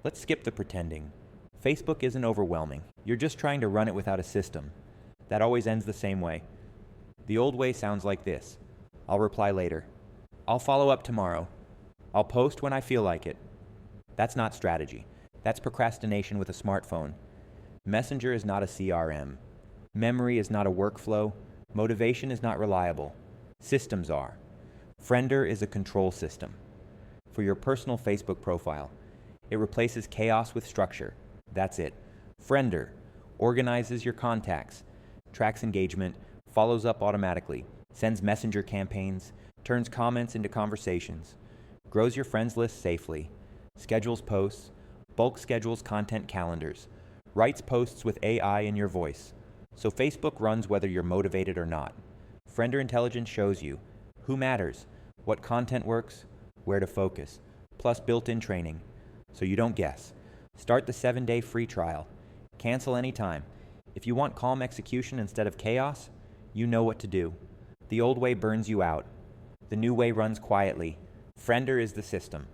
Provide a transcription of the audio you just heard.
Let's skip the pretending. Facebook isn't overwhelming. You're just trying to run it without a system. That always ends the same way. The old way sounds like this. I'll reply later. I'll follow up tomorrow. I'll post when I feel like it. That's not strategy. That's procrastination with a smartphone. Messenger is not a CRM. Memory is not a workflow. Motivation is not reliable. Systems are. Friender is a control system. For your personal Facebook profile, it replaces chaos with structure. That's it. Friender organizes your contacts, tracks engagement, follows up automatically, sends messenger campaigns, turns comments into conversations, grows your friends list safely, schedules posts, bulk schedules content calendars, writes posts with AI in your voice. So Facebook runs whether you're motivated or not. Friender Intelligence shows you who matters, what content works, where to focus, plus built-in training, so you don't guess. Start the 7-day free trial. Cancel anytime. If you want calm execution instead of chaos, you know what to do. The old way burns you out. The new way runs quietly. Friender is the system.